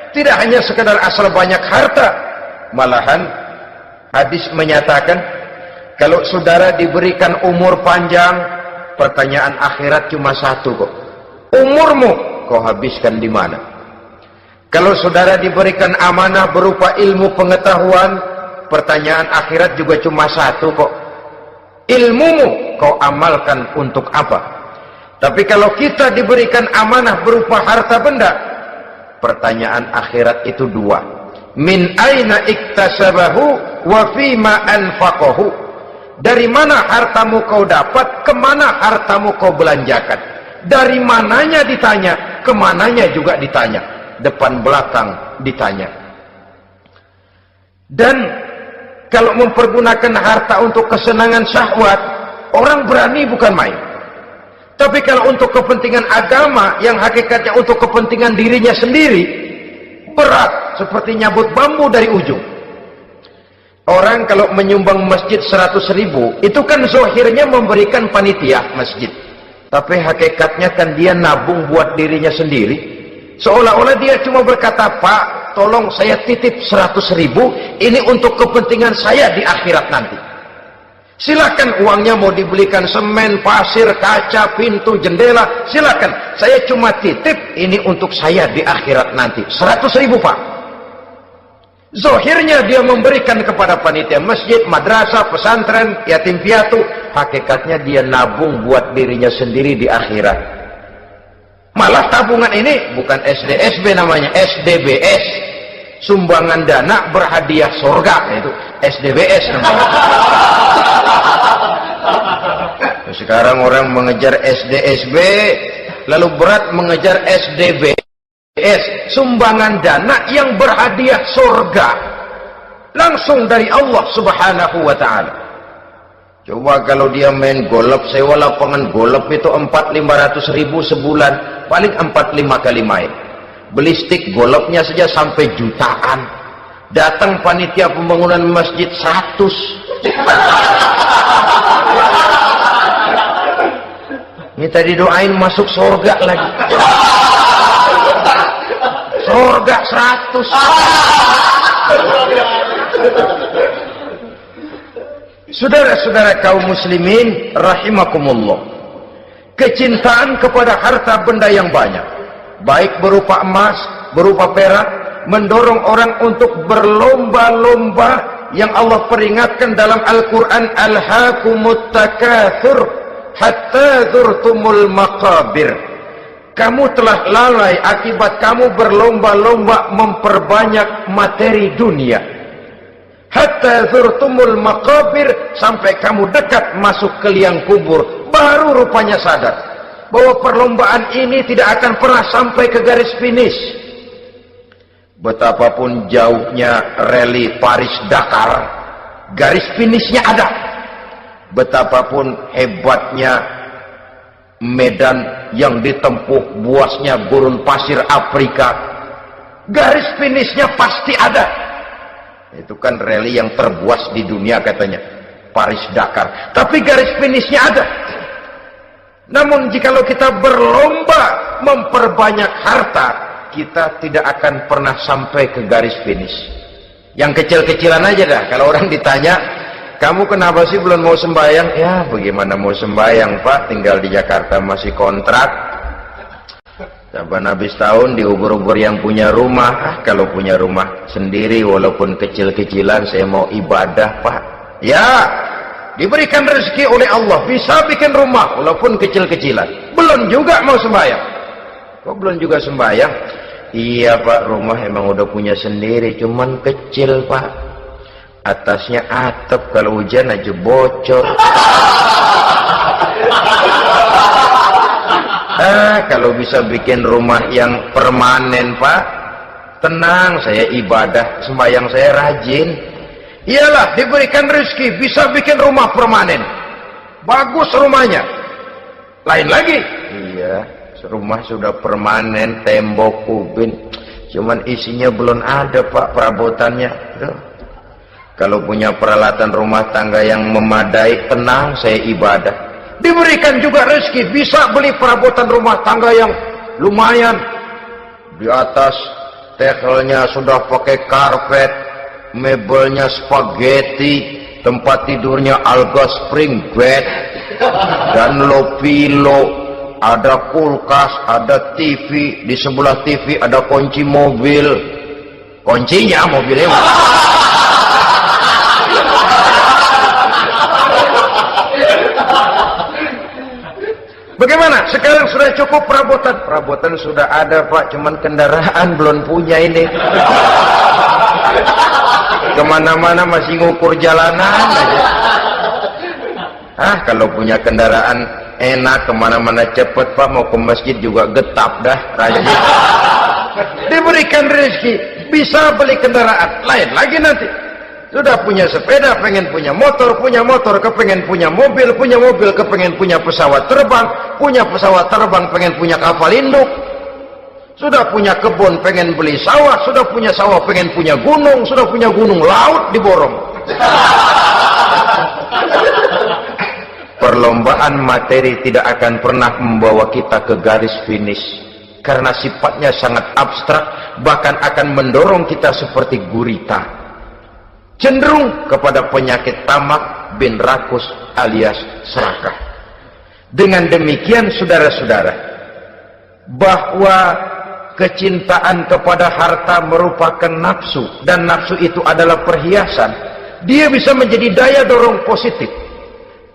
A: tidak hanya sekedar asal banyak harta. Malahan hadis menyatakan, kalau saudara diberikan umur panjang, pertanyaan akhirat cuma satu kok. Umurmu kau habiskan di mana? Kalau saudara diberikan amanah berupa ilmu pengetahuan, pertanyaan akhirat juga cuma satu kok. Ilmumu kau amalkan untuk apa? Tapi kalau kita diberikan amanah berupa harta benda, pertanyaan akhirat itu dua. Min aina iktasabahu wa fima anfaqahu. Dari mana hartamu kau dapat, kemana hartamu kau belanjakan. Dari mananya ditanya, kemananya juga ditanya. Depan belakang ditanya. Dan kalau mempergunakan harta untuk kesenangan syahwat, orang berani bukan main. Tapi kalau untuk kepentingan agama, yang hakikatnya untuk kepentingan dirinya sendiri, berat seperti nyabut bambu dari ujung. Orang kalau menyumbang masjid 100.000, itu kan zahirnya memberikan panitia masjid. Tapi hakikatnya kan dia nabung buat dirinya sendiri. Seolah-olah dia cuma berkata, Pak, tolong saya titip 100.000, ini untuk kepentingan saya di akhirat nanti. Silakan uangnya mau dibelikan semen, pasir, kaca, pintu, jendela, silakan. Saya cuma titip, ini untuk saya di akhirat nanti. 100.000, Pak. Zahirnya dia memberikan kepada panitia masjid, madrasah, pesantren, yatim piatu. Hakikatnya dia nabung buat dirinya sendiri di akhirat. Malah tabungan ini bukan SDSB namanya, SDBS. Sumbangan dana berhadiah surga, itu SDBS namanya. Sekarang orang mengejar SDSB, lalu berat mengejar SDBS. Sumbangan dana yang berhadiah surga langsung dari Allah Subhanahu wa ta'ala. Coba kalau dia main golf, sewa lapangan golf itu 400-500 ribu sebulan, paling 4-5 kali main. Beli stick golfnya saja sampai jutaan. Datang panitia pembangunan masjid 100. Minta didoain masuk surga lagi. Surga 100. Saudara-saudara kaum muslimin rahimakumullah, kecintaan kepada harta benda yang banyak, baik berupa emas, berupa perak, mendorong orang untuk berlomba-lomba yang Allah peringatkan dalam Al-Quran, alhaakumut takatsur hatta zurtumul maqabir. Kamu telah lalai akibat kamu berlomba-lomba memperbanyak materi dunia. Hatta zurtumul maqabir, sampai kamu dekat masuk ke liang kubur, baru rupanya sadar bahwa perlombaan ini tidak akan pernah sampai ke garis finish. Betapapun jauhnya rally Paris-Dakar, garis finishnya ada. Betapapun hebatnya medan yang ditempuh, buasnya gurun pasir Afrika, garis finishnya pasti ada. Itu kan rally yang terbuas di dunia katanya, Paris-Dakar. Tapi garis finishnya ada. Namun jikalau kita berlomba memperbanyak harta, kita tidak akan pernah sampai ke garis finish. Yang kecil-kecilan aja dah. Kalau orang ditanya, kamu kenapa sih belum mau sembahyang? Ya bagaimana mau sembahyang, Pak, tinggal di Jakarta masih kontrak. Saban habis tahun diubur-ubur yang punya rumah. Kalau punya rumah sendiri walaupun kecil-kecilan, saya mau ibadah, Pak. Ya, diberikan rezeki oleh Allah, bisa bikin rumah walaupun kecil-kecilan, belum juga mau sembahyang. Kok belum juga sembahyang? Iya, Pak, rumah emang udah punya sendiri, cuman kecil, Pak. Atasnya atap, kalau hujan aja bocor. Kalau bisa bikin rumah yang permanen, Pak, tenang, saya ibadah, sembahyang saya rajin. Iyalah, diberikan rezeki, bisa bikin rumah permanen, bagus rumahnya. Lain lagi, iya, rumah sudah permanen, tembok, kubin, cuman isinya belum ada, Pak, perabotannya. Tuh. Kalau punya peralatan rumah tangga yang memadai, tenang, saya ibadah. Diberikan juga rezeki, bisa beli perabotan rumah tangga yang lumayan. Di atas tekelnya sudah pakai karpet, mebelnya spaghetti, tempat tidurnya alga spring bed dan low pillow, ada kulkas, ada TV, di sebelah TV ada kunci mobil. Kuncinya mobilnya. Bagaimana? Sekarang sudah cukup perabotan? Perabotan sudah ada, Pak, cuman kendaraan belum punya ini. Kemana-mana masih ngukur jalanan aja. Kalau punya kendaraan enak, kemana-mana cepet Pak, mau ke masjid juga getap dah, rajin. Diberikan rezeki, bisa beli kendaraan, lain lagi nanti. Sudah punya sepeda, pengen punya motor, kepengen punya mobil, kepengen punya pesawat terbang, pengen punya kapal induk. Sudah punya kebun, pengen beli sawah, sudah punya sawah, pengen punya gunung, sudah punya gunung, laut diborong. Perlombaan materi tidak akan pernah membawa kita ke garis finish, karena sifatnya sangat abstrak, bahkan akan mendorong kita seperti gurita, cenderung kepada penyakit tamak bin rakus alias serakah. Dengan demikian saudara-saudara, bahwa kecintaan kepada harta merupakan nafsu, dan nafsu itu adalah perhiasan, dia bisa menjadi daya dorong positif.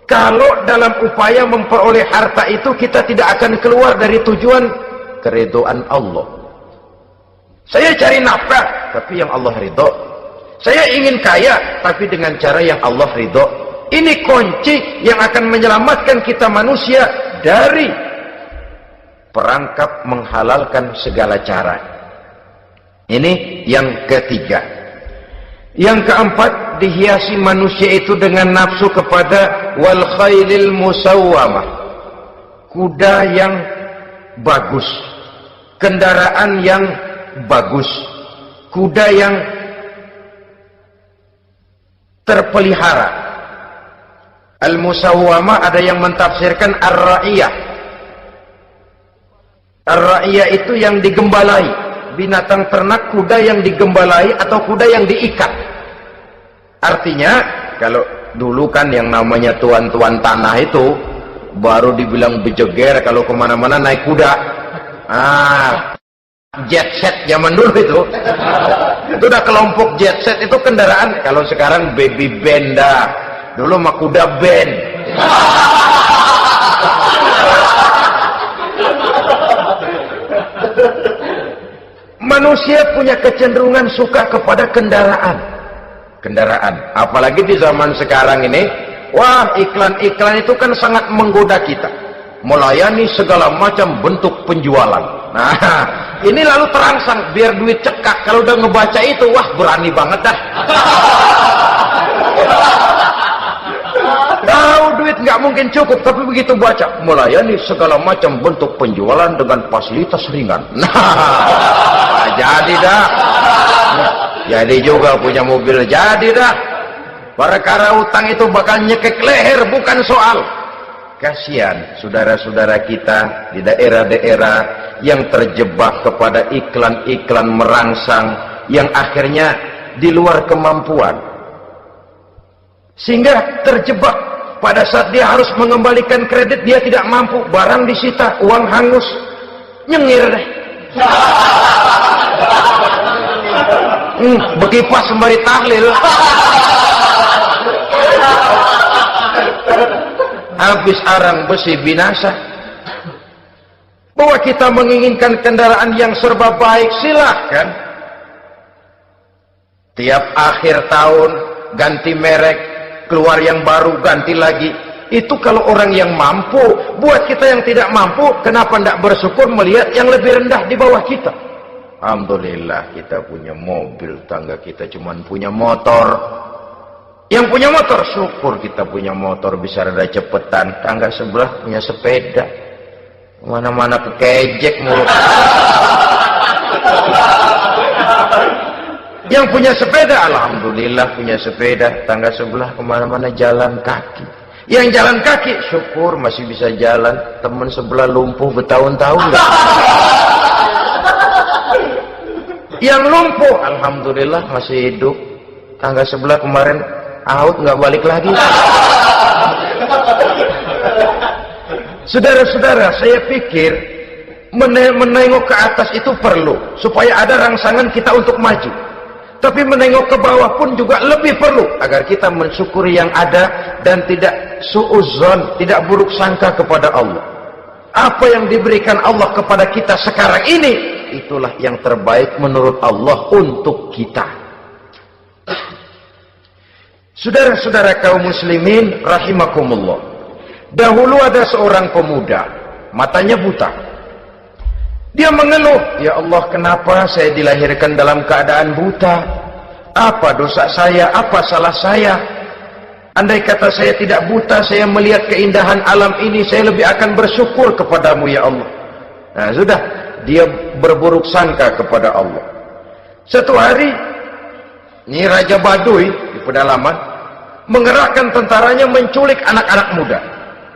A: Kalau dalam upaya memperoleh harta itu kita tidak akan keluar dari tujuan keridhaan Allah. Saya cari nafkah, tapi yang Allah ridho. Saya ingin kaya, tapi dengan cara yang Allah ridho. Ini kunci yang akan menyelamatkan kita manusia dari perangkap menghalalkan segala cara. Ini yang ketiga. Yang keempat, dihiasi manusia itu dengan nafsu kepada wal khailil musawwamah, kuda yang bagus, kendaraan yang bagus, kuda yang terpelihara. Al musawwamah ada yang mentafsirkan ar-ra'iyah. Ar-ra'iyah itu yang digembalai, binatang ternak, kuda yang digembalai atau kuda yang diikat. Artinya, kalau dulu kan yang namanya tuan-tuan tanah itu baru dibilang bejeger kalau kemana-mana naik kuda. Jet set zaman dulu itu udah kelompok jet set itu kendaraan. Kalau sekarang baby band dah, dulu mah kuda band. Manusia punya kecenderungan suka kepada kendaraan, apalagi di zaman sekarang ini. Wah, iklan-iklan itu kan sangat menggoda kita, melayani segala macam bentuk penjualan. Nah, ini lalu terangsang biar duit cekak. Kalau udah ngebaca itu, wah berani banget dah. Tahu duit nggak mungkin cukup, tapi begitu baca melayani segala macam bentuk penjualan dengan fasilitas ringan. Nah, jadi dah. Jadi juga punya mobil, jadi dah. Perkara utang itu bakal nyekek leher, bukan soal. Kasihan saudara-saudara kita di daerah-daerah yang terjebak kepada iklan-iklan merangsang yang akhirnya di luar kemampuan, sehingga terjebak pada saat dia harus mengembalikan kredit, dia tidak mampu, barang disita, uang hangus, nyengir deh. Bekipas sembari tahlil. Habis arang besi binasa. Bahwa kita menginginkan kendaraan yang serba baik, silahkan. Tiap akhir tahun ganti merek, keluar yang baru, ganti lagi. Itu kalau orang yang mampu. Buat kita yang tidak mampu, kenapa tidak bersyukur melihat yang lebih rendah di bawah kita? Alhamdulillah kita punya mobil, tangga kita cuma punya motor. Yang punya motor, syukur kita punya motor, bisa rada cepetan. Tangga sebelah punya sepeda, mana-mana kekejek mulu. Yang punya sepeda, alhamdulillah punya sepeda. Tangga sebelah kemana-mana jalan kaki. Yang jalan kaki, syukur masih bisa jalan. Teman sebelah lumpuh bertahun-tahun. Yang lumpuh, alhamdulillah masih hidup. Tangga sebelah kemarin out, nggak balik lagi. Saudara-saudara, saya pikir menengok ke atas itu perlu supaya ada rangsangan kita untuk maju. Tapi menengok ke bawah pun juga lebih perlu agar kita mensyukuri yang ada dan tidak suudzon, tidak buruk sangka kepada Allah. Apa yang diberikan Allah kepada kita sekarang ini, itulah yang terbaik menurut Allah untuk kita. Saudara-saudara kaum muslimin rahimakumullah, Dahulu ada seorang pemuda, matanya buta. Dia mengeluh, ya Allah, kenapa saya dilahirkan dalam keadaan buta? Apa dosa saya? Apa salah saya? Andai kata saya tidak buta, saya melihat keindahan alam ini, saya lebih akan bersyukur kepadamu ya Allah. Nah sudah, dia berburuk sangka kepada Allah. Satu hari, ini Raja Baduy di pedalaman mengerahkan tentaranya menculik anak-anak muda.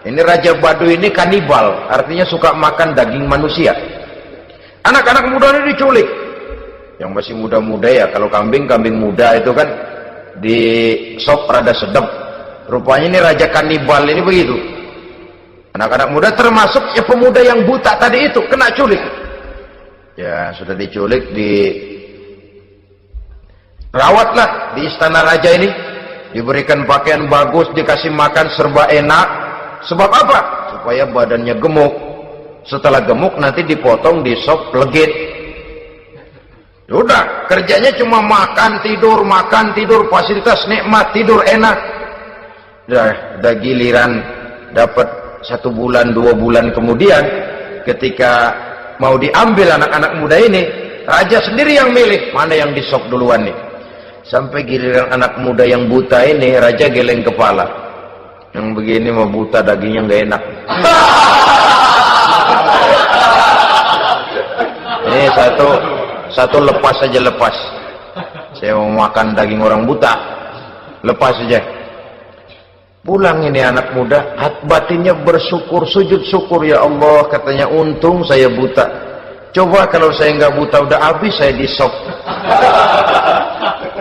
A: Ini Raja Baduy ini kanibal, artinya suka makan daging manusia. Anak-anak muda ini diculik. Yang masih muda-muda ya, kalau kambing muda itu kan di sop rada sedap. Rupanya ini Raja kanibal ini begitu. Anak-anak muda termasuk ya pemuda yang buta tadi itu kena culik. Ya sudah diculik, rawatlah di istana raja ini, diberikan pakaian bagus, dikasih makan serba enak. Sebab apa? Supaya badannya gemuk. Setelah gemuk nanti dipotong di sop legit. Sudah, kerjanya cuma makan tidur, fasilitas nikmat, tidur enak. Dah giliran dapat 1 bulan 2 bulan kemudian, ketika mau diambil anak-anak muda ini, raja sendiri yang milih mana yang disop duluan nih. Sampai giliran anak muda yang buta ini, raja geleng kepala. Yang begini mau buta, dagingnya nggak enak. Ini satu lepas saja, lepas. Saya mau makan daging orang buta, lepas saja. Pulang ini anak muda, batinnya bersyukur, sujud syukur, ya Allah, katanya untung saya buta. Coba kalau saya nggak buta udah habis saya disop.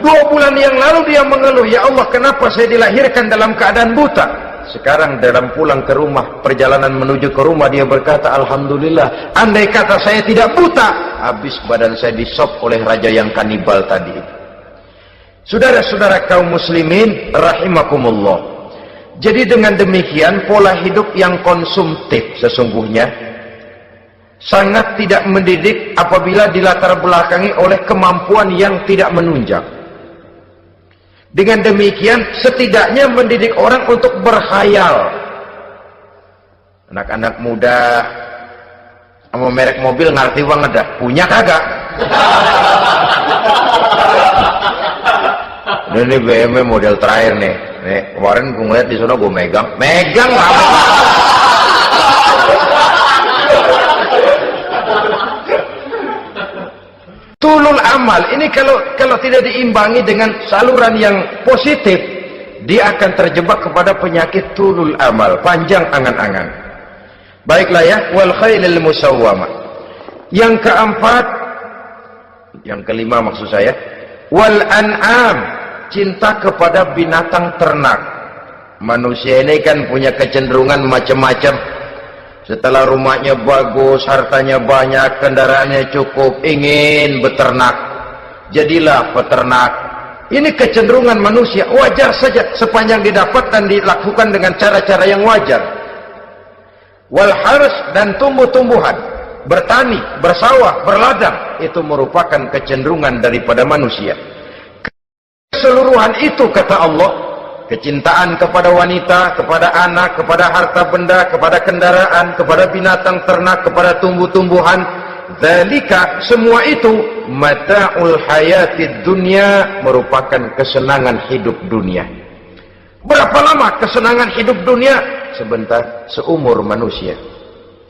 A: 2 bulan yang lalu dia mengeluh, ya Allah, kenapa saya dilahirkan dalam keadaan buta? Sekarang dalam pulang ke rumah, perjalanan menuju ke rumah, dia berkata, alhamdulillah, andai kata saya tidak buta, habis badan saya disop oleh raja yang kanibal tadi. Saudara-saudara kaum muslimin rahimakumullah. Jadi dengan demikian pola hidup yang konsumtif sesungguhnya sangat tidak mendidik apabila dilatar belakangi oleh kemampuan yang tidak menunjang. Dengan demikian setidaknya mendidik orang untuk berkhayal. Anak-anak muda sama merek mobil ngerti banget dah, punya kagak? Ini BMW model terakhir nih. Nih, kemarin gue ngeliat di sana, gue megang apa? Tulul amal ini kalau tidak diimbangi dengan saluran yang positif, dia akan terjebak kepada penyakit tulul amal, panjang angan-angan. Baiklah ya, wal khailil musawwamah. Yang keempat, yang kelima maksud saya, wal an'am, cinta kepada binatang ternak. Manusia ini kan punya kecenderungan macam-macam. Setelah rumahnya bagus, hartanya banyak, kendaraannya cukup, ingin beternak. Jadilah peternak. Ini kecenderungan manusia, wajar saja sepanjang didapat dan dilakukan dengan cara-cara yang wajar. Wal hars, dan tumbuh-tumbuhan, bertani, bersawah, berladang, itu merupakan kecenderungan daripada manusia. Keseluruhan itu kata Allah, kecintaan kepada wanita, kepada anak, kepada harta benda, kepada kendaraan, kepada binatang ternak, kepada tumbuh-tumbuhan, dzalika, semua itu mata'ul hayatid dunya, merupakan kesenangan hidup dunia. Berapa lama kesenangan hidup dunia? Sebentar, seumur manusia.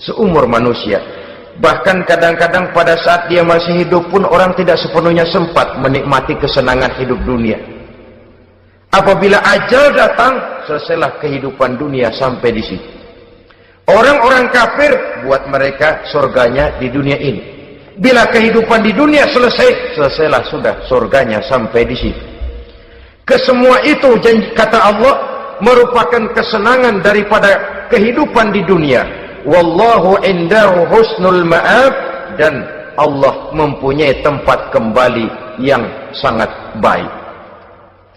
A: Seumur manusia. Bahkan kadang-kadang pada saat dia masih hidup pun orang tidak sepenuhnya sempat menikmati kesenangan hidup dunia. Apabila ajal datang, selesailah kehidupan dunia sampai di situ. Orang-orang kafir, buat mereka surganya di dunia ini. Bila kehidupan di dunia selesai, selesailah sudah surganya sampai di situ. Kesemua itu, kata Allah, merupakan kesenangan daripada kehidupan di dunia. Wallahu indahu husnul ma'ab, dan Allah mempunyai tempat kembali yang sangat baik.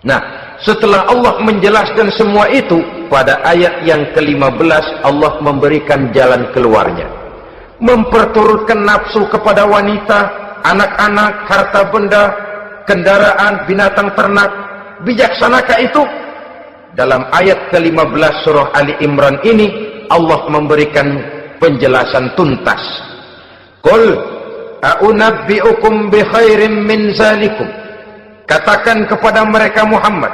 A: Nah, setelah Allah menjelaskan semua itu, pada ayat yang ke-15 Allah memberikan jalan keluarnya. Memperturutkan nafsu kepada wanita, anak-anak, harta benda, kendaraan, binatang ternak. Bijaksanakah itu? dalam ayat ke-15 surah Ali Imran ini Allah memberikan penjelasan tuntas. Qul a'unabbi'ukum bi khairim min zalikum. Katakan kepada mereka Muhammad,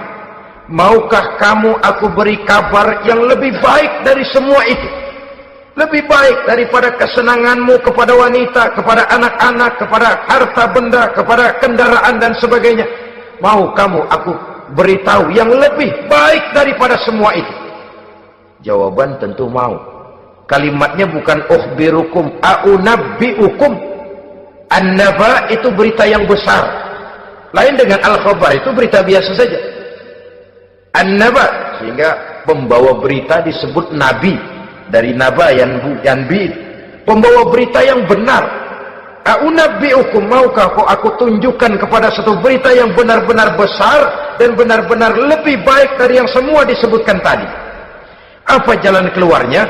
A: maukah kamu aku beri kabar yang lebih baik dari semua itu? Lebih baik daripada kesenanganmu kepada wanita, kepada anak-anak, kepada harta benda, kepada kendaraan dan sebagainya. Mau kamu aku beritahu yang lebih baik daripada semua itu? Jawaban tentu mau. Kalimatnya bukan ukhbirukum, a'unabbi'ukum. An-naba itu berita yang besar. Lain dengan al-khabar, itu berita biasa saja. An-naba, sehingga pembawa berita disebut nabi. Dari naba yanbi, pembawa berita yang benar. A'unabbi'ukum, maukah aku tunjukkan kepada satu berita yang benar-benar besar dan benar-benar lebih baik dari yang semua disebutkan tadi. Apa jalan keluarnya?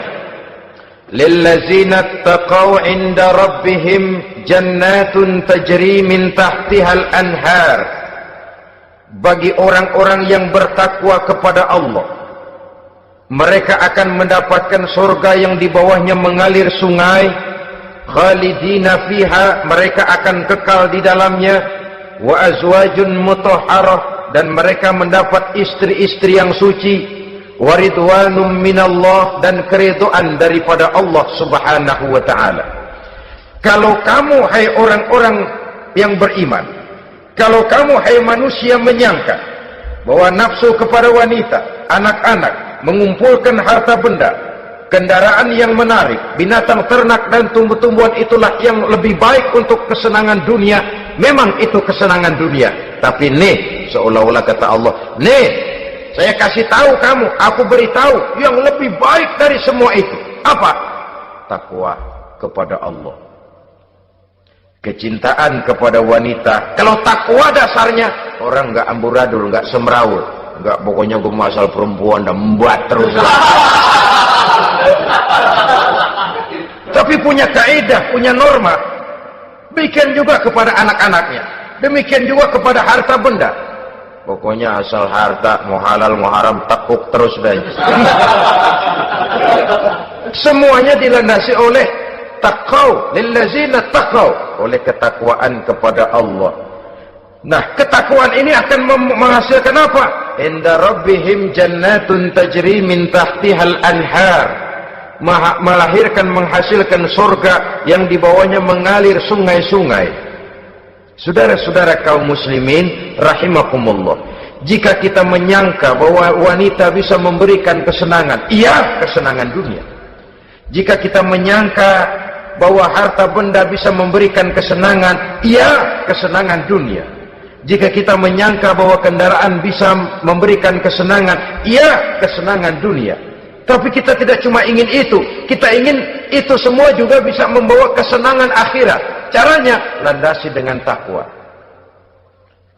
A: Lillazina taqaw 'inda rabbihim jannatun tajri min tahtihal anhar. Bagi orang-orang yang bertakwa kepada Allah, mereka akan mendapatkan surga yang di bawahnya mengalir sungai. Khalidina fiha, mereka akan kekal di dalamnya. Wa azwajun mutahharah, dan mereka mendapat istri-istri yang suci. Wa ridwanum minallah, dan keridhaan daripada Allah Subhanahu wa taala. Kalau kamu hai orang-orang yang beriman, kalau kamu hai manusia menyangka bahwa nafsu kepada wanita, anak-anak, mengumpulkan harta benda, kendaraan yang menarik, binatang ternak dan tumbuh-tumbuhan itulah yang lebih baik untuk kesenangan dunia. Memang itu kesenangan dunia, tapi nih, seolah-olah kata Allah, nih, saya kasih tahu kamu, aku beritahu yang lebih baik dari semua itu. Apa? Takwa kepada Allah, kecintaan kepada wanita. Kalau takwa dasarnya, orang nggak amburadul, nggak semrawut, enggak, pokoknya gue masalah perempuan dan membuat terus. Tapi punya kaidah, punya norma. Demikian juga kepada anak-anaknya, demikian juga kepada harta benda. Pokoknya asal harta, mau halal mau haram, takuk terus deh. Semuanya dilandasi oleh taqaw, lillazina taqaw, oleh ketakwaan kepada Allah. Nah, ketakwaan ini akan menghasilkan apa? Inda rabbihim jannatun tajri min tahtihal anhar. Melahirkan, menghasilkan surga yang di bawahnya mengalir sungai-sungai. Saudara-saudara kaum muslimin rahimakumullah, jika kita menyangka bahwa wanita bisa memberikan kesenangan, iya, kesenangan dunia. Jika kita menyangka bahwa harta benda bisa memberikan kesenangan, iya, kesenangan dunia. Jika kita menyangka bahwa kendaraan bisa memberikan kesenangan, iya, kesenangan dunia. Tapi kita tidak cuma ingin itu, kita ingin itu semua juga bisa membawa kesenangan akhirat. Caranya landasi dengan takwa.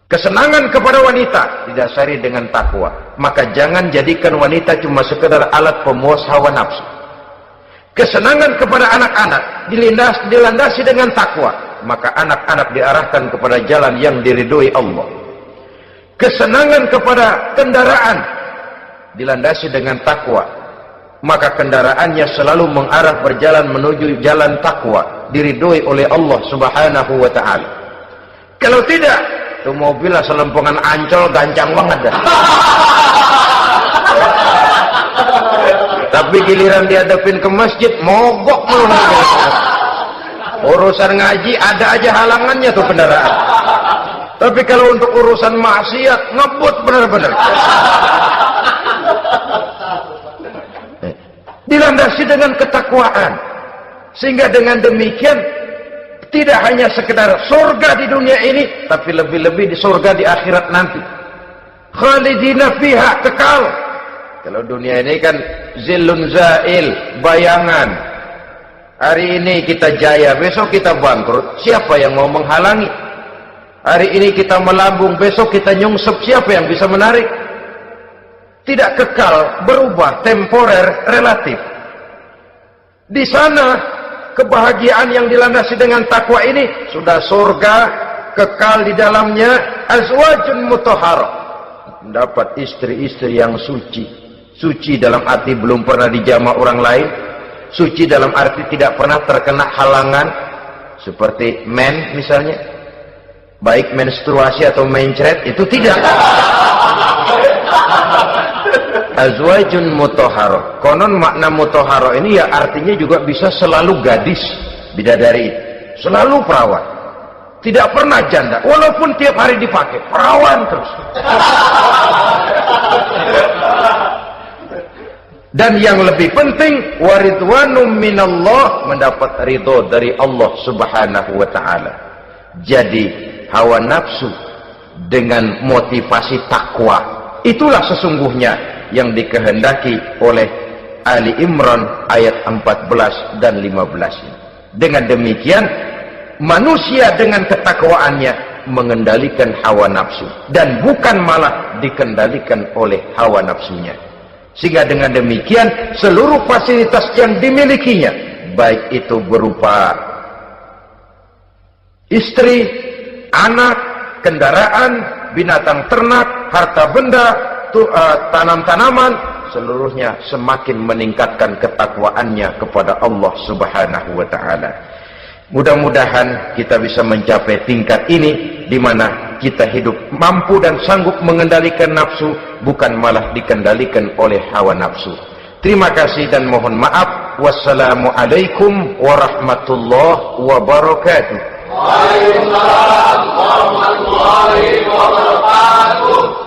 A: Kesenangan kepada wanita didasari dengan takwa. Maka jangan jadikan wanita cuma sekedar alat pemuas hawa nafsu. Kesenangan kepada anak-anak dilandasi dengan takwa. Maka anak-anak diarahkan kepada jalan yang diridhoi Allah. Kesenangan kepada kendaraan dilandasi dengan takwa, maka kendaraannya selalu mengarah berjalan menuju jalan takwa, diridhoi oleh Allah Subhanahu wa taala. Kalau tidak, itu mobil asal lempengan Ancol gancang banget dah. Tapi giliran dihadapin ke masjid, mogok mulu. Urusan ngaji ada aja halangannya tuh kendaraan. Tapi kalau untuk urusan maksiat, ngebut benar-benar. Dilandasi dengan ketakwaan, sehingga dengan demikian tidak hanya sekedar surga di dunia ini, tapi lebih-lebih di surga di akhirat nanti. Khalidina fiha, kekal. Kalau dunia ini kan zillun zail, bayangan. Hari ini kita jaya, besok kita bangkrut. Siapa yang mau menghalangi? Hari ini kita melambung, besok kita nyungsep. Siapa yang bisa menarik? Tidak kekal, berubah, temporer, relatif. Di sana kebahagiaan yang dilandasi dengan takwa ini sudah surga, kekal di dalamnya, azwajun mutahharah. mendapat istri-istri yang suci. Suci dalam arti belum pernah dijamah orang lain, suci dalam arti tidak pernah terkena halangan, seperti men misalnya, baik menstruasi atau mencret, itu tidak. Azwajun mutahharah. Konon makna mutahharah ini ya artinya juga bisa selalu gadis, bidadari, selalu perawan, tidak pernah janda, walaupun tiap hari dipakai, perawan terus. Dan yang lebih penting, waridwanum minallah, mendapat ridho dari Allah Subhanahu wa ta'ala. Jadi hawa nafsu dengan motivasi takwa, itulah sesungguhnya yang dikehendaki oleh Ali Imran ayat 14 dan 15. Dengan demikian, manusia dengan ketakwaannya mengendalikan hawa nafsu, dan bukan malah dikendalikan oleh hawa nafsunya. Sehingga dengan demikian seluruh fasilitas yang dimilikinya, baik itu berupa istri, anak, kendaraan, binatang ternak, harta benda, tanam-tanaman, seluruhnya semakin meningkatkan ketakwaannya kepada Allah Subhanahu wa ta'ala. Mudah-mudahan kita bisa mencapai tingkat ini, di mana kita hidup mampu dan sanggup mengendalikan nafsu, bukan malah dikendalikan oleh hawa nafsu. Terima kasih dan mohon maaf. Wassalamualaikum warahmatullahi wabarakatuh.
B: Waalaikumsalam warahmatullahi wabarakatuh.